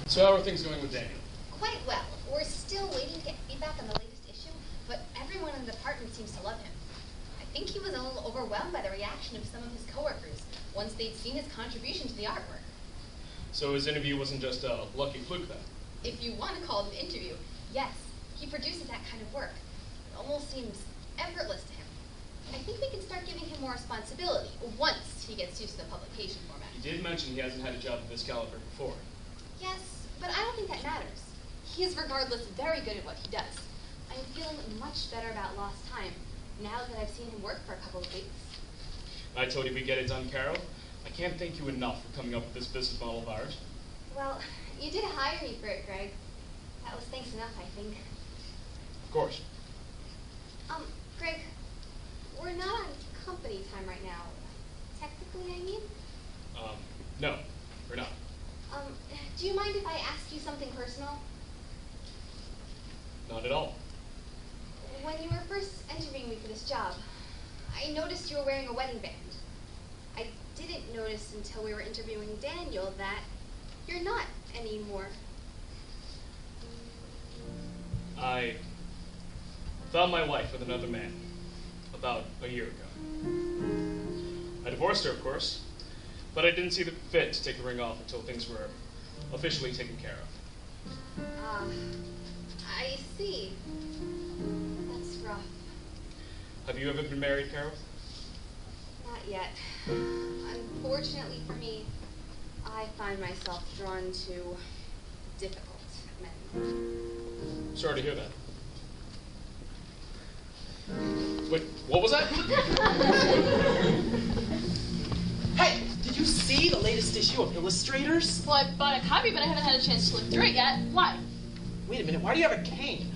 So how are things going with Daniel? Quite well. We're still waiting to get feedback on the latest issue, but everyone in the department seems to love him. I think he was a little overwhelmed by the reaction of some of his coworkers once they'd seen his contribution to the artwork. So his interview wasn't just a lucky fluke then? If you want to call it an interview, yes. He produces that kind of work. It almost seems effortless to him. I think we can start giving him more responsibility once he gets used to the publication format. He did mention he hasn't had a job of this caliber before. Yes, but I don't think that matters. He is regardless very good at what he does. I'm feeling much better about lost time now that I've seen him work for a couple of weeks. I told you we'd get it done, Carol. I can't thank you enough for coming up with this business model of ours. Well, you did hire me for it, Greg. That was thanks enough, I think. Of course. Greg, we're not on company time right now. Technically, I mean. No, we're not. Do you mind if I ask you something personal? Not at all. When you were first interviewing me for this job, I noticed you were wearing a wedding band. I didn't notice until we were interviewing Daniel that you're not anymore. I found my wife with another man about a year ago. I divorced her, of course, but I didn't see the fit to take the ring off until things were officially taken care of. I see. That's rough. Have you ever been married, Carol? Not yet. Unfortunately for me, I find myself drawn to difficult men. Sorry to hear that. Wait, what was that? Hey, did you see the latest issue of Illustrators? Well, I bought a copy, but I haven't had a chance to look through it yet. Why? Wait a minute, why do you have a cane?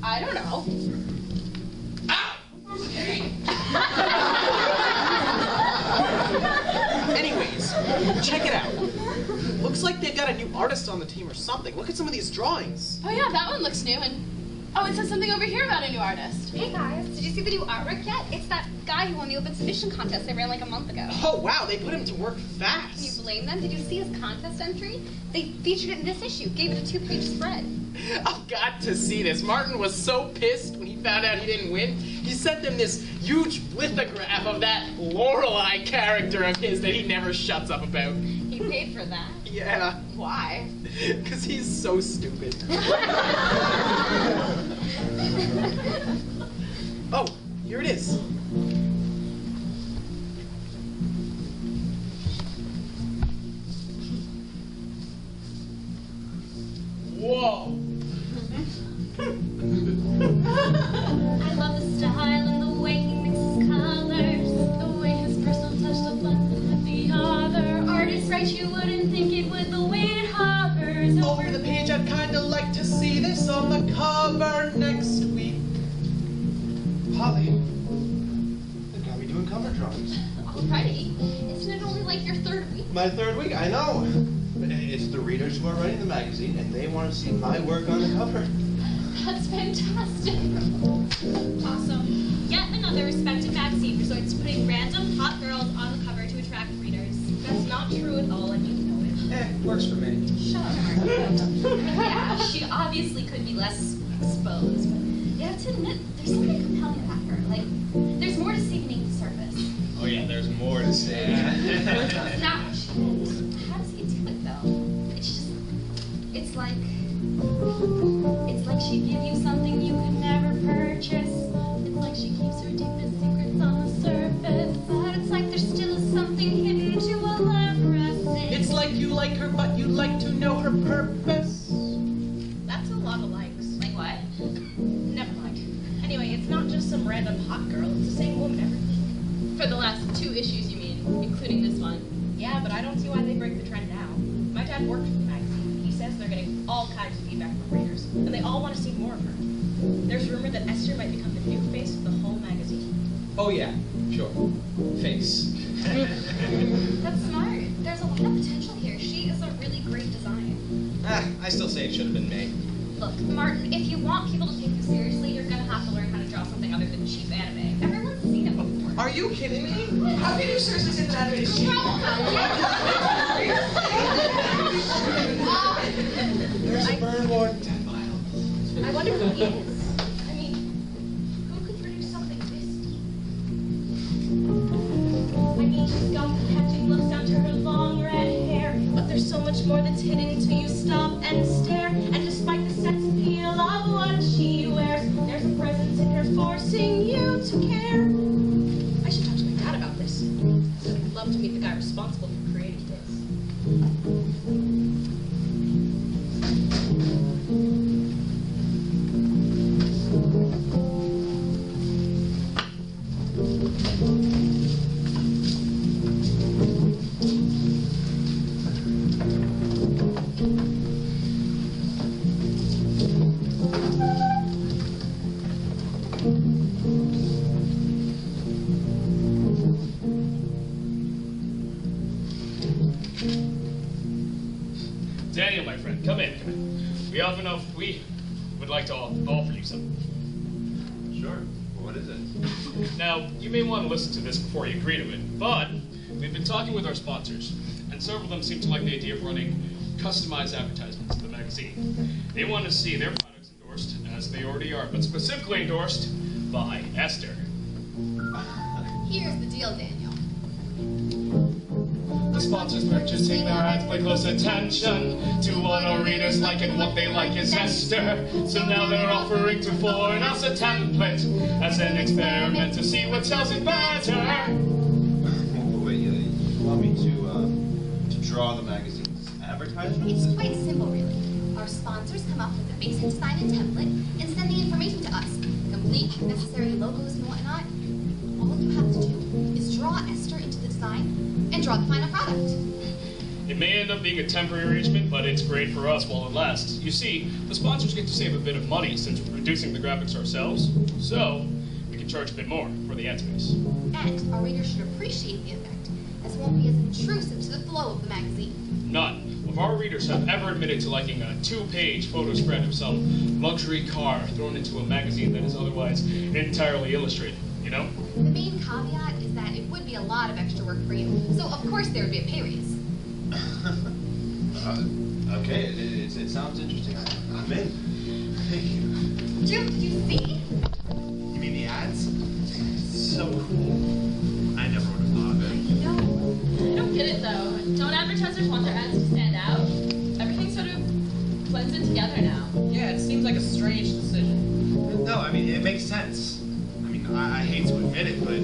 I don't know. Ow! Where's the cane? Anyways, check it out. Looks like they've got a new artist on the team or something. Look at some of these drawings. Oh yeah, that one looks new, and oh, it says something over here about a new artist. Hey guys, did you see the new artwork yet? It's that guy who won the open submission contest they ran like a month ago. Oh wow, they put him to work Can you fast. blame them? Did you see his contest entry? They featured it in this issue, gave it a 2-page spread. I've got to see this. Martin was so pissed when he found out he didn't win. He sent them this huge lithograph of that Lorelei character of his that he never shuts up about. He paid for that? Yeah. Why? Because he's so stupid. Oh, here it is. Whoa! I love the style and the way he mixes colors, the way his personal touch to blend with the other. Artists right, you wouldn't think it would, the way it hovers Over the page, I'd kinda like to see this on the cover next week. Holly, they got me doing cover drawings. Already? Isn't it only like your third week? My third week, I know. But it's the readers who are writing the magazine, and they want to see my work on the cover. That's fantastic. Awesome. Yet another respected magazine resorts to putting random hot girls on the cover to attract readers. That's not true at all, and you know it. Works for me. Shut up. Yeah, she obviously could be less exposed, but you have to admit, there's something compelling about her. Like, there's more to see beneath the surface. Oh yeah, there's more to say. Now, how does he do it, though? It's like she'd give you something you could never purchase. It's like she keeps her deepest secrets on the surface. But it's like there still is something hidden to elaborate. It's like you like her, but you'd like to know her purpose. That's a lot of likes. Like what? Never mind. Anyway, it's not just some random hot girl. It's the same woman every week. For the last 2 issues, you mean, including this one. Yeah, but I don't see why they break the trend now. My dad worked for the magazine. He says they're getting all kinds of feedback from readers, and they all want to see more of her. There's rumor that Esther might become the new face of the whole magazine. Oh yeah, sure. Face. That's smart. There's a lot of potential here. She is a really great design. I still say it should have been me. Look, Martin, if you want people to take you seriously, you're gonna have to learn how to draw something other than cheap anime. Everyone's seen it before. Are you kidding me? How can you seriously say that anime is cheap? I wonder who he is. I mean, who could produce something this deep? I mean, she's got the hectic looks down to her long red hair, but there's so much more that's hidden until you stop and stare. And despite the sex appeal of what she wears, there's a presence in her forcing you to care. I should talk to my dad about this. I'd love to meet the guy responsible for creating this. Daniel, my friend, come in, come in. We would like to offer you something. Sure. Well, what is it? Now, you may want to listen to this before you agree to it, but we've been talking with our sponsors, and several of them seem to like the idea of running customized advertisements in the magazine. They want to see their products endorsed, as they already are, but specifically endorsed by Esther. Here's the deal, Daniel. The sponsors purchasing their ads pay close attention to what our readers like, and what they like is Esther. So now they're offering to forward us a template as an experiment to see what sells it better. Wait, you want me to draw the magazine's advertisement? It's quite simple, really. Our sponsors come up with a basic design and template and send the information to us, complete with necessary logos and whatnot. All you have to do is draw Esther into the design and draw the final product. It may end up being a temporary arrangement, but it's great for us while it lasts. You see, the sponsors get to save a bit of money since we're producing the graphics ourselves, so we can charge a bit more for the ad space. And our readers should appreciate the effect, as it won't be as intrusive to the flow of the magazine. None of our readers have ever admitted to liking a 2-page photo spread of some luxury car thrown into a magazine that is otherwise entirely illustrated, you know? The main caveat is that it would be a lot of extra work for you, so of course there would be a pay raise. Okay, it sounds interesting. I'm in. Thank you. Jim, did you see? You mean the ads? It's so cool. I never would have thought of it. No. I don't get it though. Don't advertisers want their ads to stand out? Everything sort of blends in together now. Yeah, it seems like a strange decision. No, I mean, it makes sense. I mean, I hate to admit it, but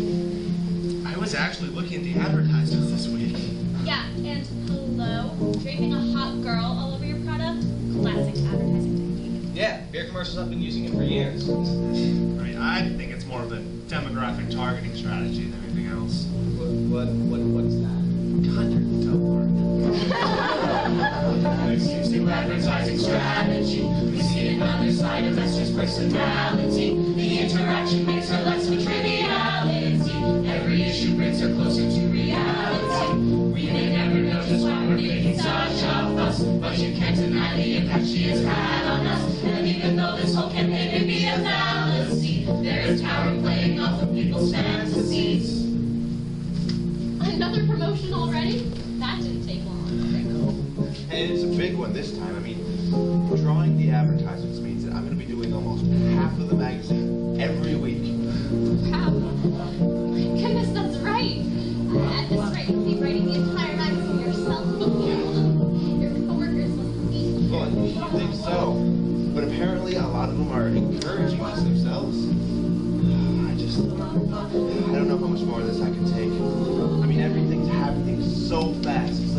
I was actually looking at the advertisements this week. Yeah, and hello, draping a hot girl all over your product? Classic advertising technique. Yeah, beer commercials I've been using it for years. I mean, I think it's more of a demographic targeting strategy than anything else. What's that? God, you're so bored. Seems new advertising strategy. We see another side of Esther's personality. The interaction makes her less of a triviality. Every issue brings her closer to reality. We may never know just why we're making such a fuss, but you can't deny the impact she has had on us. And even though this whole campaign may be a fallacy, there is power playing off of people's fantasies. Another promotion already? That didn't take long. And it's a big one this time. I mean, drawing the advertisements means that I'm going to be doing almost half of the magazine every week. Wow. My goodness, that's right. At this rate, you'll be writing the entire magazine yourself. Your coworkers must be. Well, you think so, but apparently a lot of them are encouraging this themselves. I don't know how much more of this I can take. I mean, everything's happening so fast. It's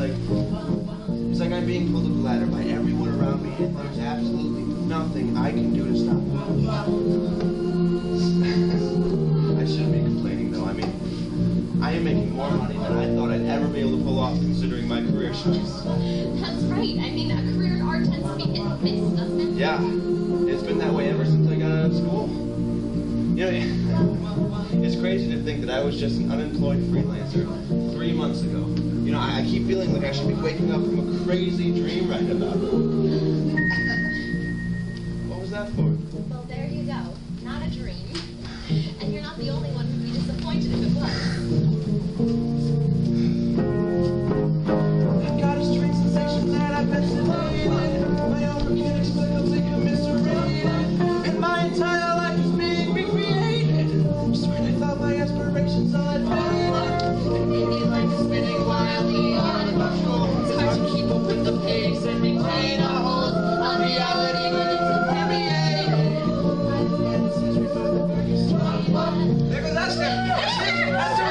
like I'm being pulled up the ladder by everyone around me, and there's absolutely nothing I can do to stop it. I shouldn't be complaining, though. I mean, I am making more money than I thought I'd ever be able to pull off, considering my career choice. That's right. I mean, a career in art tends to be hit and miss, doesn't it? Yeah, it's been that way ever since I got out of school. You know, it's crazy to think that I was just an unemployed freelancer 3 months ago. You know, I keep feeling like I should be waking up from a crazy dream right about now. What was that for? Well, there you go. Not a dream. And you're not the only one who'd be disappointed if it was. I've got a strange sensation that I've been sedated. My own can't explicably commiserated. There goes Esther! Esther,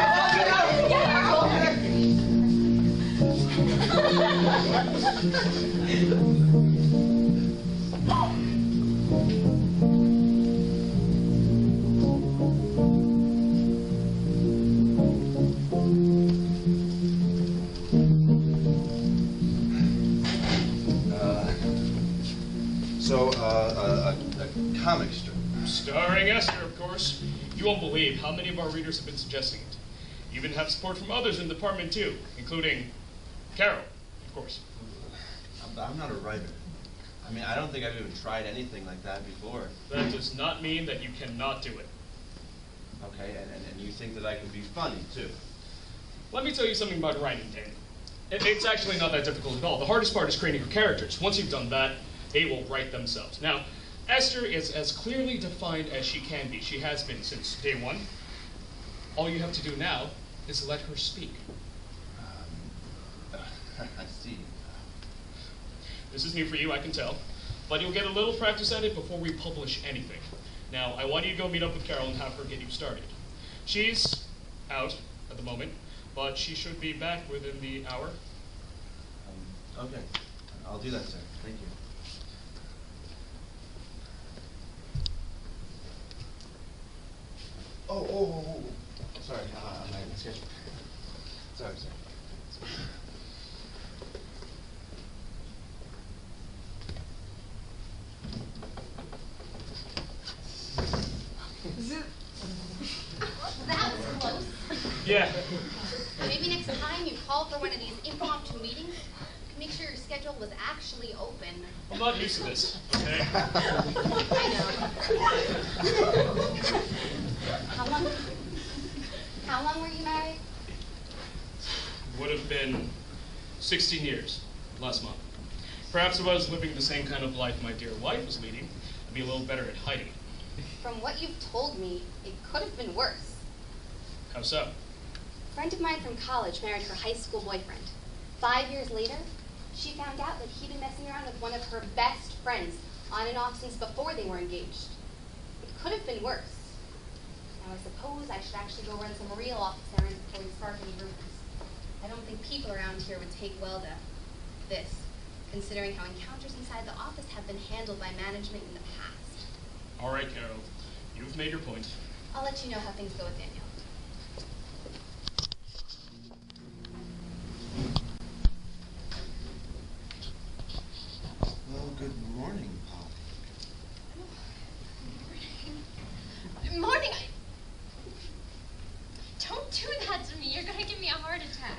a comic strip. Starring Esther, of course. You won't believe how many of our readers have been suggesting it. Even have support from others in the department too, including Carol, of course. I'm not a writer. I mean, I don't think I've even tried anything like that before. That does not mean that you cannot do it. Okay, and you think that I can be funny too? Let me tell you something about writing, Daniel. It's actually not that difficult at all. The hardest part is creating your characters. Once you've done that, they will write themselves. Now, Esther is as clearly defined as she can be. She has been since day one. All you have to do now is let her speak. I see. This is new for you, I can tell. But you'll get a little practice at it before we publish anything. Now, I want you to go meet up with Carol and have her get you started. She's out at the moment, but she should be back within the hour. Okay. I'll do that, sir. Thank you. Oh. Sorry, my schedule. Sorry. That was close. Yeah. Maybe next time you call for one of these impromptu meetings, you can make sure your schedule was actually open. I'm not used to this, okay? I know. How long were you married? Would have been 16 years last month. Perhaps if I was living the same kind of life my dear wife was leading, I'd be a little better at hiding it. From what you've told me, it could have been worse. How so? A friend of mine from college married her high school boyfriend. 5 years later, she found out that he'd been messing around with one of her best friends on and off since before they were engaged. It could have been worse. Now, I suppose I should actually go run some real office errands before we spark any rumors. I don't think people around here would take well to this, considering how encounters inside the office have been handled by management in the past. All right, Carol. You've made your point. I'll let you know how things go with Daniel. Well, good morning, Polly. Morning. Don't do that to me. You're gonna give me a heart attack.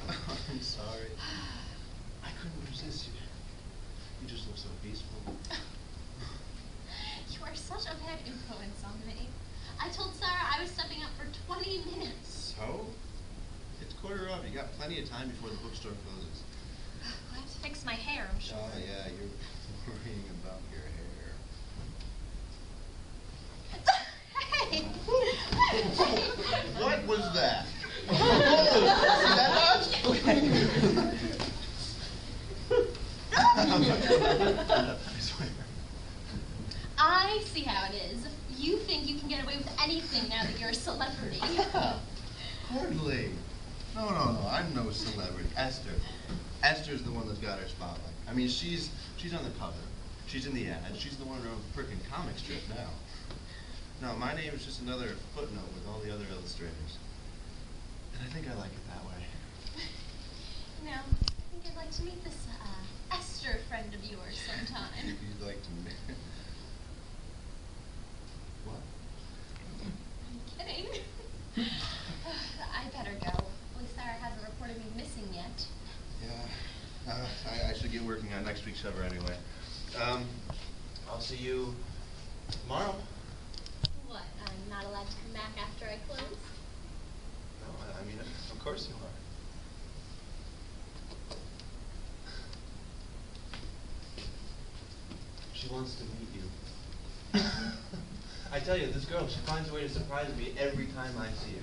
I'm sorry. I couldn't resist you. You just look so peaceful. You are such a bad influence on me. I told Sarah I was stepping up for 20 minutes. So? It's 1:15. You got plenty of time before the bookstore closes. I have to fix my hair, I'm sure. Oh, yeah, you're worrying about your hair. Hey! What was that? Oh, I swear. I see how it is. You think you can get away with anything now that you're a celebrity. Hardly. No, I'm no celebrity. Esther's the one that's got her spotlight. I mean, she's on the cover. She's in the ad. She's the one in her own frickin' comic strip now. No, my name is just another footnote with all the other illustrators. And I think I like it that way. No, I think I'd like to meet this Esther friend of yours sometime. You'd like to meet... What? I'm kidding. I better go. At least Sarah hasn't reported me missing yet. Yeah. I should get working on next week's cover anyway. I'll see you tomorrow. What, I'm not allowed to come back after I close? No, I mean, of course you are. She wants to meet you. I tell you, this girl, she finds a way to surprise me every time I see her.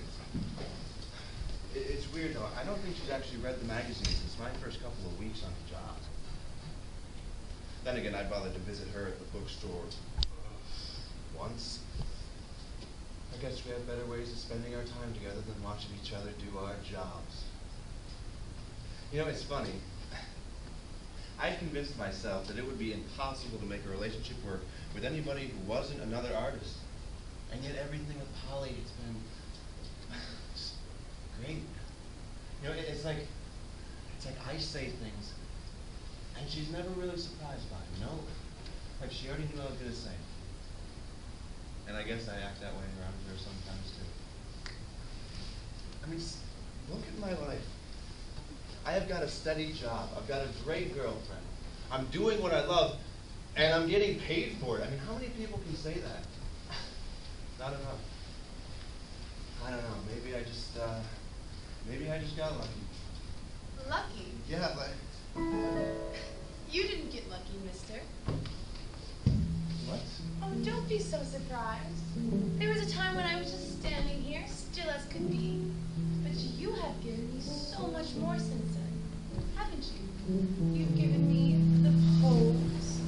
It's weird, though. I don't think she's actually read the magazine since my first couple of weeks on the job. Then again, I bothered to visit her at the bookstore once. I guess we have better ways of spending our time together than watching each other do our jobs. You know, it's funny. I convinced myself that it would be impossible to make a relationship work with anybody who wasn't another artist. And yet everything with Polly, it's been great. You know, it's like I say things, and she's never really surprised by them. No, like she already knew I was going to say it. And I guess I act that way around her sometimes too. I mean, look at my life. I have got a steady job. I've got a great girlfriend. I'm doing what I love, and I'm getting paid for it. I mean, how many people can say that? Not enough. I don't know. Maybe I just got lucky. Lucky? Yeah, but You didn't get lucky, mister. what? Oh, don't be so surprised. There was a time when I was just standing here, still as could be. But you have given me so much more since then, haven't you? You've given me the pose,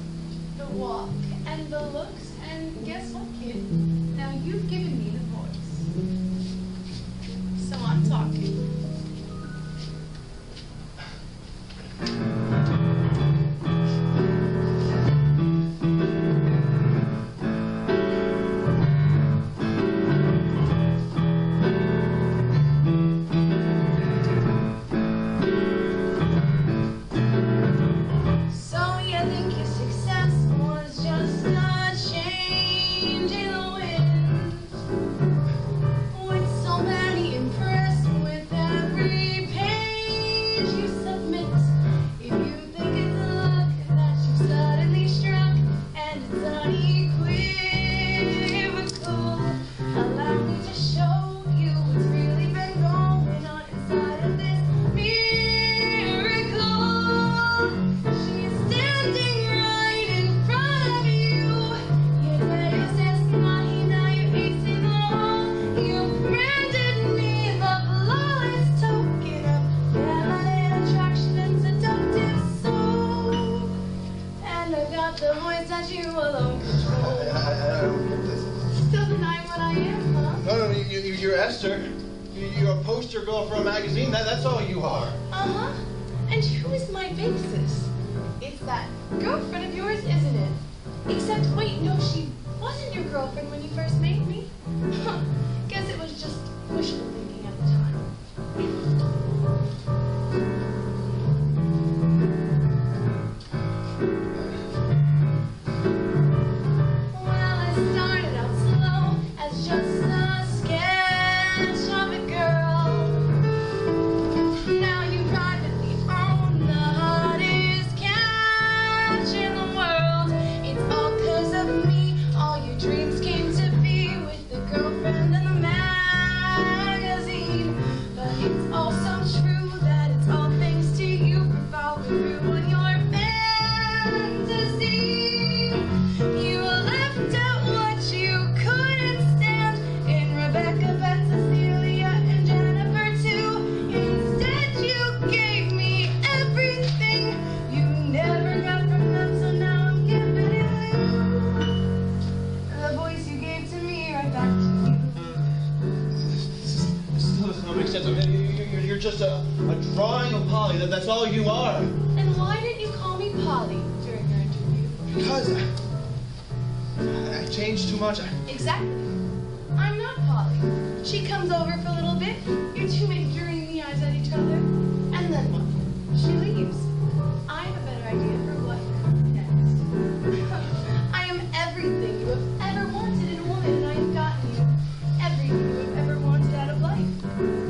the walk, and the looks, and guess what, kid? Now you've given me the voice. So I'm talking. You're a poster girl for a magazine. That's all you are. Uh-huh. And who is my basis? It's that girlfriend of yours, isn't it? Except, wait, no, she wasn't your girlfriend when you first made me. Guess it was just wishful thinking at the time. Well, I started out slow as just a sketch of a girl. Now you privately own the hottest catch in the world. It's all 'cause of me. All your dreams came to be with the girlfriend in the magazine. But it's also true that it's all thanks to you for following through on your fantasy. You left out what you couldn't stand in Rebecca, Beth, Cecilia, and Jennifer too. Instead, you gave me everything you never got from them, so now I'm giving it you. The voice you gave to me, right back to you. This does not make sense. I mean, you're just a drawing of Polly. That's all you are. And why didn't you call me Polly during your interview? Because I changed too much. Exactly. I'm not Polly. She comes over for a little bit, you two make dreamy eyes at each other, and then what? She leaves. I have a better idea for what next. I am everything you have ever wanted in a woman, and I have gotten you everything you have ever wanted out of life.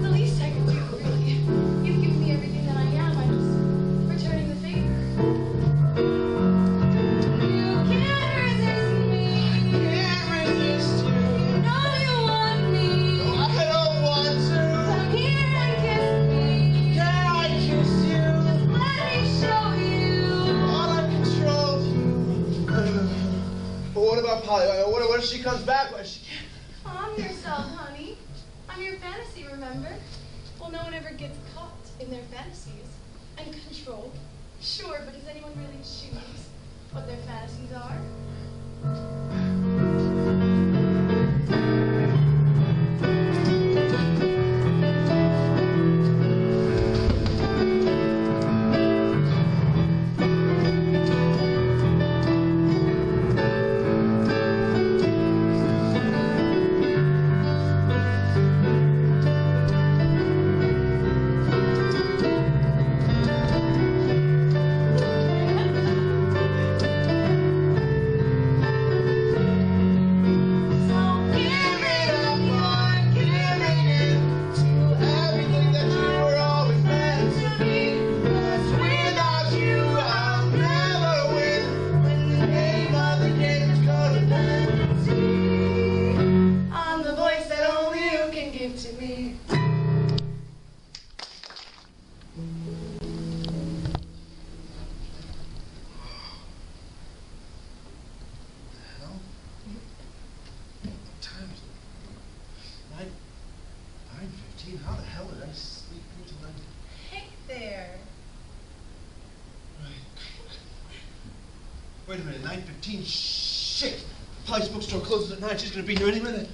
The least I can do, really. You've given me everything that I am. I'm just returning the favor. You can't resist me. Can't resist you. You know you want me. I don't want to. Come here and kiss me. Can I kiss you? Just let me show you. All I control you. But what about Polly? What if she comes back? What if she can't? Calm yourself, honey. I'm your fantasy, remember? Well, no one ever gets caught in their fantasies and controlled. Sure, but does anyone really choose what their fantasies are? Wait a minute, 9:15. Shit! Polly's bookstore closes at 9. She's gonna be here any minute.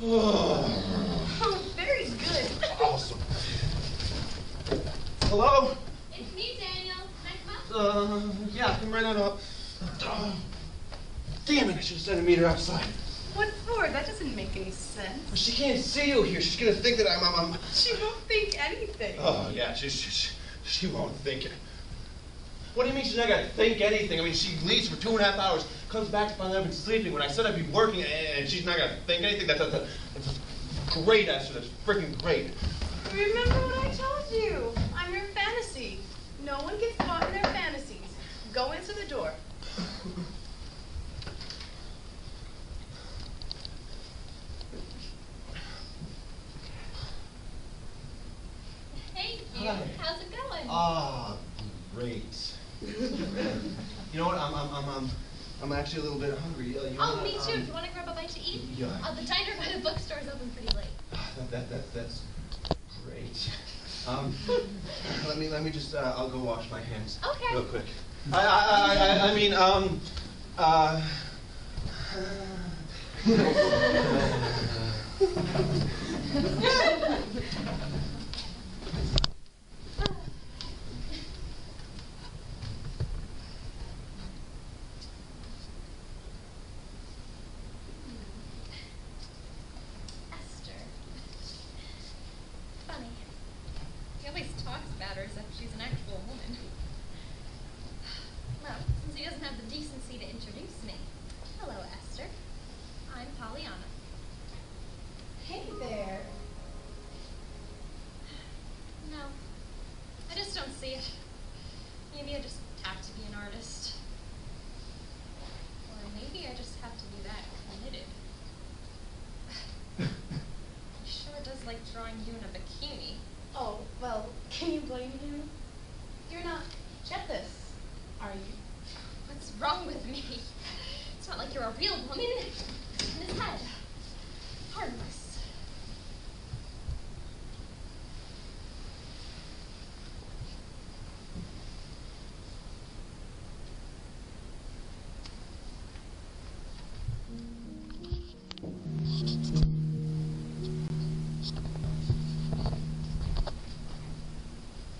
Oh, very good. Awesome. Hello? It's me, Daniel. Can I come up? Yeah, come right on up. Damn it, I should have sent a meter outside. What for? That doesn't make any sense. Well, she can't see you here. She's gonna think that I'm... She won't think anything. Oh, yeah, she won't think it. What do you mean she's not gonna think anything? I mean, she leaves for 2.5 hours, comes back to find I've been sleeping. When I said I'd be working, and she's not gonna think anything, that's great, Esther. That's freaking great. Remember what I told you. I'm your fantasy. No one gets caught in their fantasies. Go answer the door. Thank you. Hi. How's it going? Ah, great. You know what? I'm actually a little bit hungry. You wanna, Me too. Do you want to grab a bite to eat? Yeah. The diner by the bookstore is open pretty late. That's great. Let me just I'll go wash my hands. Okay. Real quick. Esther. Funny. He always talks about her as if she's an actual woman. Well, since he doesn't have the decency to introduce me. Hello, Esther. I'm Pollyanna. Hey there. No, I just don't see it. Maybe I just have to be an artist. Or maybe I just have to be that committed. He sure does like drawing you in a bikini. Oh, well, can you blame him? You're not jealous, are you? What's wrong with me? It's not like you're a real woman. In his head. Harmless.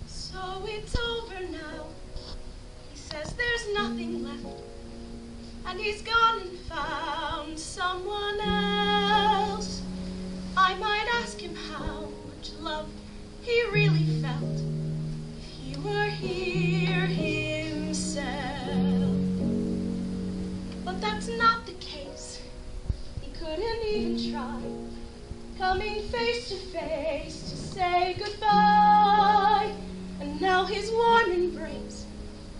So it's over now. He says there's nothing left. And he's gone and found someone else. I might ask him how much love he really felt if he were here himself. But that's not the case. He couldn't even try coming face to face to say goodbye. And now his warm embrace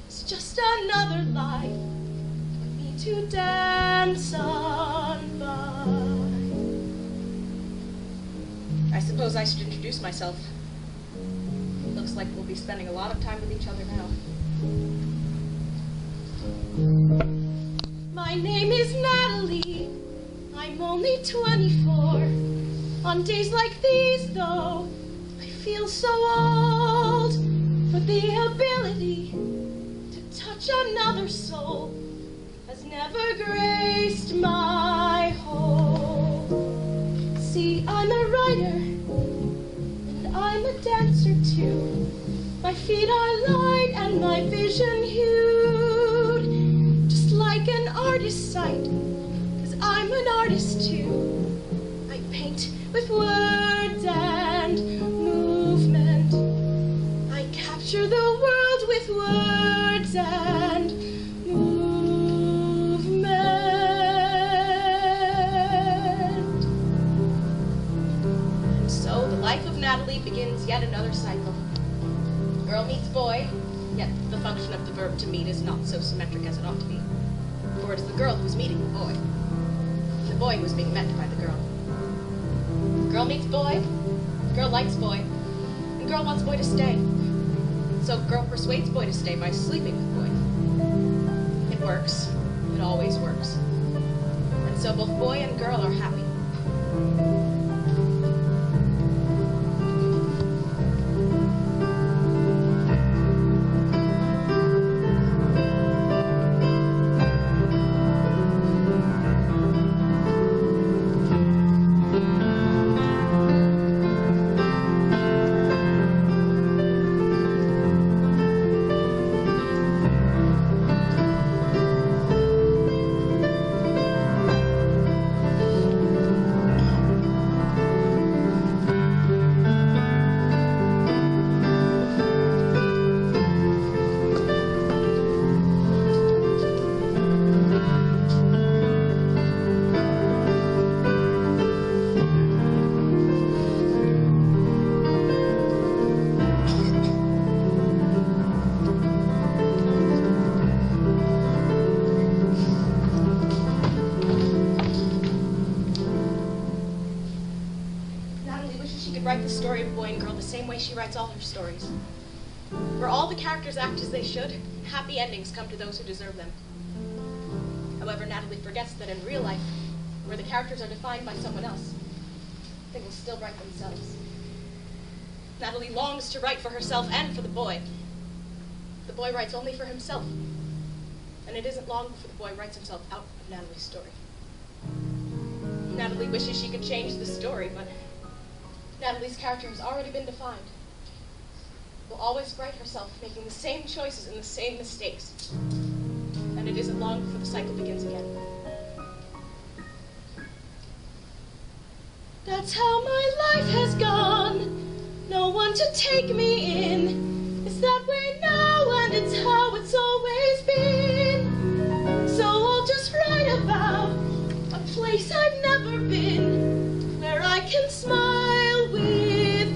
is just another lie for me to dance on by. I suppose I should introduce myself. Looks like we'll be spending a lot of time with each other now. My name is Natalie. I'm only 24. On days like these, though, I feel so old. For the ability to touch another soul has never graced my hold. See, I'm a writer, and I'm a dancer too. My feet are light and my vision hued, just like an artist's sight, 'cause I'm an artist too. I paint with words and movement. I capture the world with words and movement. So the life of Natalie begins yet another cycle. Girl meets boy, yet the function of the verb to meet is not so symmetric as it ought to be. For it is the girl who is meeting the boy, and the boy who is being met by the girl. Girl meets boy, girl likes boy, and girl wants boy to stay. So girl persuades boy to stay by sleeping with boy. It works. It always works. And so both boy and girl are happy. she could write the story of boy and girl the same way she writes all her stories. Where all the characters act as they should, happy endings come to those who deserve them. However, Natalie forgets that in real life, where the characters are defined by someone else, they will still write themselves. Natalie longs to write for herself and for the boy. The boy writes only for himself. And it isn't long before the boy writes himself out of Natalie's story. Natalie wishes she could change the story, but Natalie's character has already been defined. Will always write herself making the same choices and the same mistakes. And it isn't long before the cycle begins again. That's how my life has gone. No one to take me in. It's that way now, and it's how it's always been. So I'll just write about a place I've never been, where I can smile within.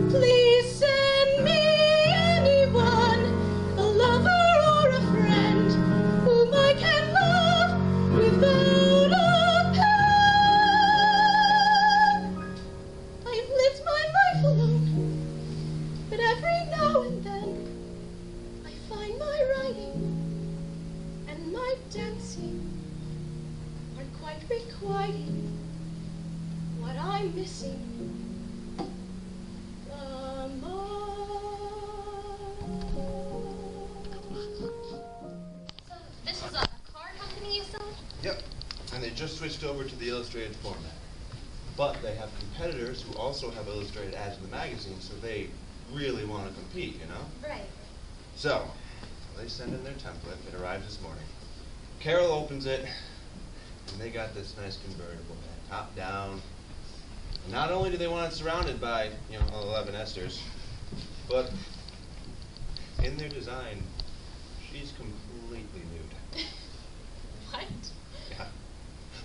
Please send me anyone, a lover or a friend, whom I can love without a pen. I've lived my life alone, but every now and then I find my writing and my dancing are quite requiting what I'm missing the most. So this is a car company you sold? Yep. And they just switched over to the illustrated format. But they have competitors who also have illustrated ads in the magazine, so they really want to compete, you know? Right. So, they send in their template. It arrives this morning. Carol opens it, and they got this nice convertible, top down. And not only do they want it surrounded by, 11 Esthers, but in their design, she's completely nude. What? Yeah.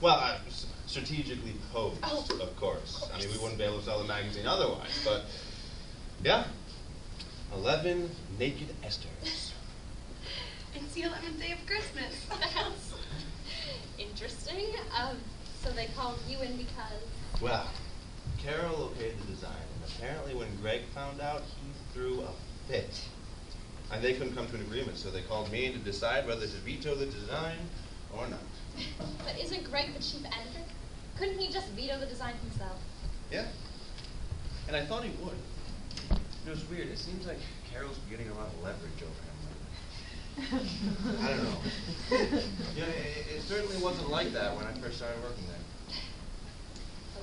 Well, strategically posed, Oh, of course. of I mean, we course. wouldn't be able to sell the magazine otherwise, but yeah. 11 naked Esthers. It's the 11th day of Christmas. That's interesting. So they called you in because... Well, Carol okayed the design, and apparently when Greg found out, he threw a fit. And they couldn't come to an agreement, so they called me in to decide whether to veto the design or not. But isn't Greg the chief editor? Couldn't he just veto the design himself? Yeah. And I thought he would. It was weird. It seems like Carol's getting a lot of leverage over him lately. I don't know. It certainly wasn't like that when I first started working there.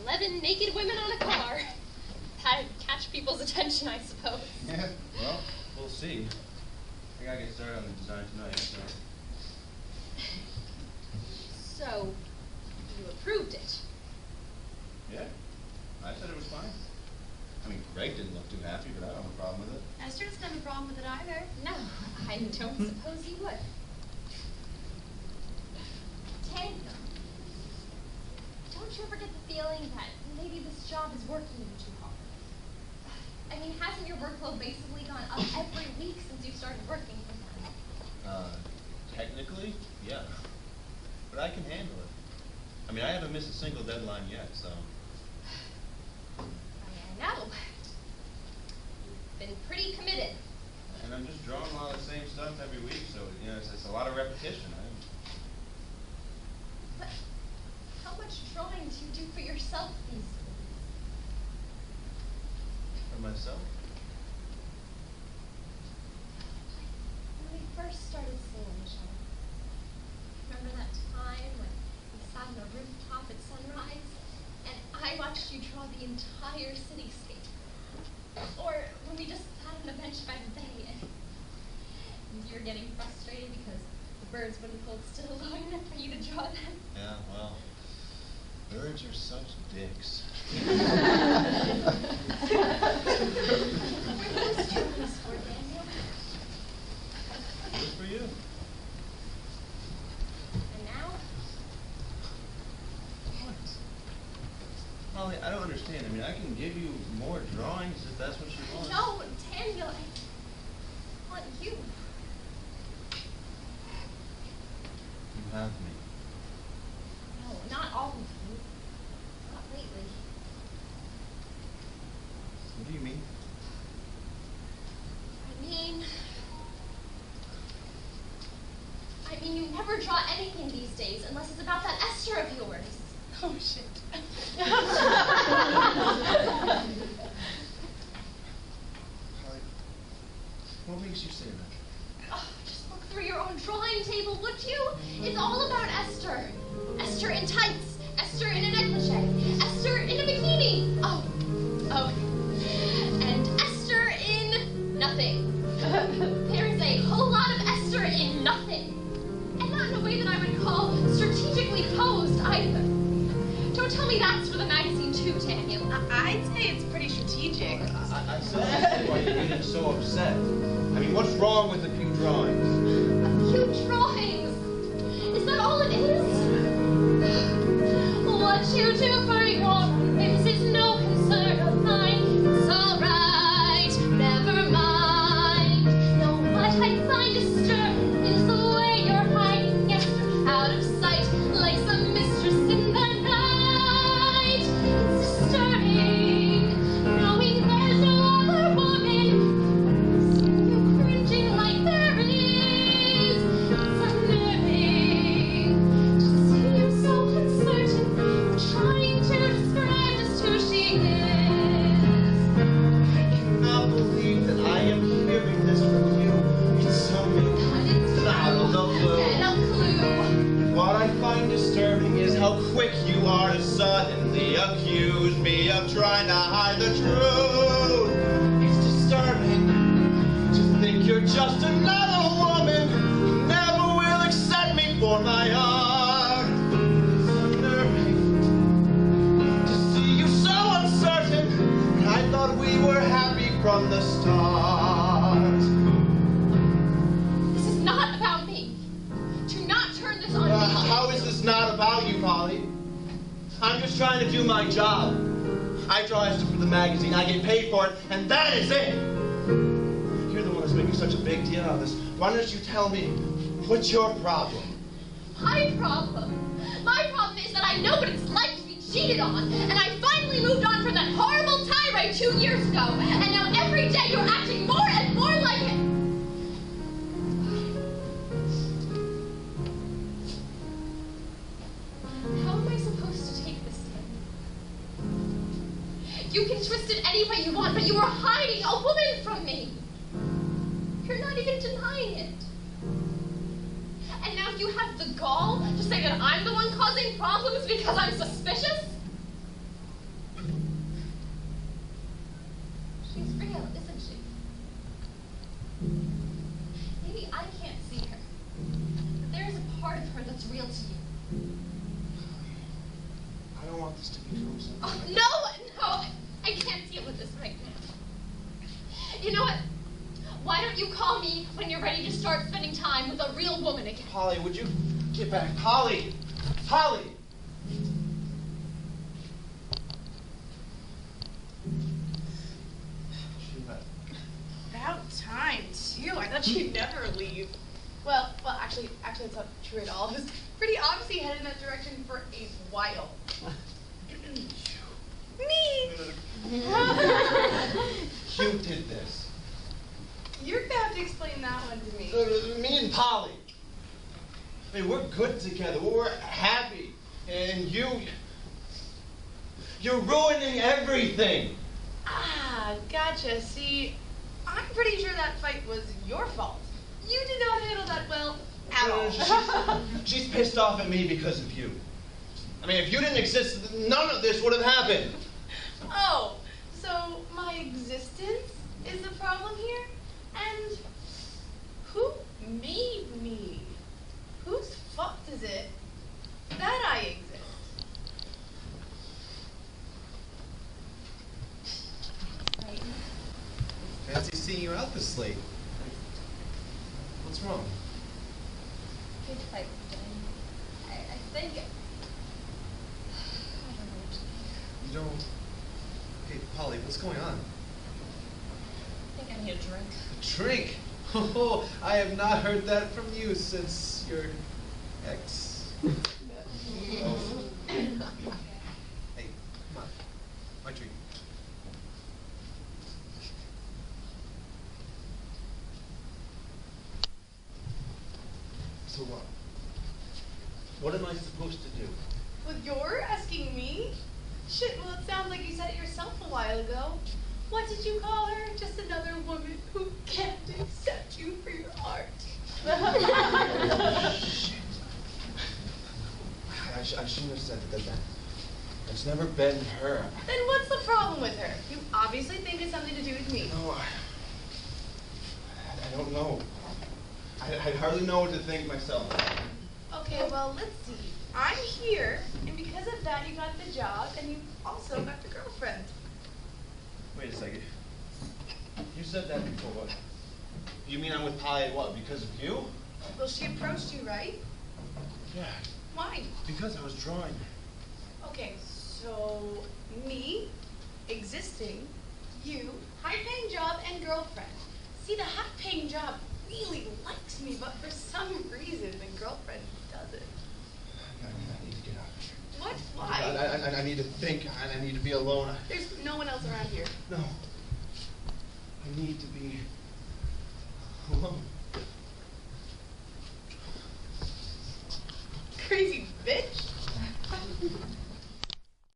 11 naked women on a car. That'd catch people's attention, I suppose. Yeah, well, we'll see. I gotta get started on the design tonight, so. So, you approved it? Yeah, I said it was fine. I mean, Greg didn't look too happy, but I don't have a problem with it. Esther doesn't have a problem with it either. No, I don't suppose you would. Tanya, don't you ever get the feeling that maybe this job is working you too hard? I mean, hasn't your workload basically gone up every week since you started working for them? Technically, yeah. But I can handle it. I mean, I haven't missed a single deadline yet, so. I know. You've been pretty committed. And I'm just drawing a lot of the same stuff every week, so, it's a lot of repetition. But how much drawing do you do for yourself these days? For myself? When we first started seeing each other, remember that time when we sat on a rooftop at sunrise and I watched you draw the entire cityscape? Or when we just sat on a bench by the bay and you were getting frustrated because the birds wouldn't hold still long enough for you to draw them? Yeah, well, birds are such dicks. What were those drawings for, Daniel? Just for you. And now? What? Molly, I don't understand. I mean, I can give you more drawings if that's what you want. No, Daniel, I want you. You have me. No, not all of you. Not lately. never draw anything these days unless it's about that Esther of yours. Oh, shit. What makes you say that? Oh, just look through your own drawing table, would you? It's all about Esther. Esther in tights. Esther in a negligee. Esther in a bikini. Oh. And Esther in nothing. There is a whole lot of Esther in nothing. And not in a way that I would call strategically posed either. Don't tell me that's for the magazine too, Daniel. I'd say it's pretty strategic. I still don't see why you're getting so upset. I mean, what's wrong with a few drawings? A few drawings? Is that all it is? What you do for your lives is no concern of mine. It's all right, never mind. No, what I find disturbing is the way you're hiding Esther out of sight, like some mistress in the night. It's disturbing, knowing there's no other woman. See you cringing like there is. It's unnerving to see you so uncertain, trying to describe just who she is. I cannot believe that I am hearing this from you. It's something out of the blue. And a clue. What I find disturbing is how quick you are to suddenly accuse me of trying to hide the truth. It's disturbing to think you're just another woman who never will accept me for my art. It's unnerving to see you so uncertain, and I thought we were happy from the start. This is not about me. Do not turn this on me. How is this not about you, Polly? I'm just trying to do my job. I draw Esther for the magazine, I get paid for it, and that is it! You're the one who's making such a big deal out of this. Why don't you tell me, what's your problem? My problem is that I know what it's like to be cheated on, and I finally moved on from that horrible tirade 2 years ago, and now every day you're acting more and more like it. How am I supposed to take this thing? You can twist it any way you want, but you are hiding a woman from me. You're not even denying it. And now you have the gall to say that I'm the one causing problems because I'm suspicious? She's real, isn't she? Maybe I can't see her, but there's a part of her that's real to you. I don't want this to become something. Oh, no, I can't deal with this right now. You know what? Why don't you call me when you're ready to start spending time with a real woman again? Polly, would you get back? Polly! Polly! She left. About time, too. I thought she'd never leave. Well, actually, it's not true at all. It was pretty obviously headed in that direction for a while. Me! You did this. You're gonna have to explain that one to me. Me and Polly. I mean, we're good together. We're happy. And you're ruining everything. Ah, gotcha. See, I'm pretty sure that fight was your fault. You did not handle that well at all. She's pissed off at me because of you. I mean, if you didn't exist, none of this would have happened. Oh, so my existence is the problem here? And who made me? Whose fault is it that I exist? Fancy seeing you out this late. What's wrong? Good fight with Jane. I think... I don't know what to think. You don't... Hey, Polly, what's going on? I think I need a drink. A drink? Oh, I have not heard that from you since your ex. Hey, come on. My drink. So what? asking me? Shit, well, it sounds like you said it yourself a while ago. What did you call her? Just another woman who can't accept you for your art. Shit. I shouldn't have said that. It's never been her. Then what's the problem with her? You obviously think it's something to do with me. No, I don't know. I hardly know what to think myself. Okay, well, let's see. I'm here, and because of that, you got the job, and you also got the girlfriend. Wait a second. You said that before. You mean I'm with Polly what? Because of you? Well, she approached you, right? Yeah. Why? Because I was drawing. Okay, so me, existing, you, high-paying job, and girlfriend. See, the high-paying job really likes me, but for some reason, the girlfriend doesn't. I need to get out of here. What? Why? I need to think. I need to be alone. There's no one else around here. No. I need to be alone.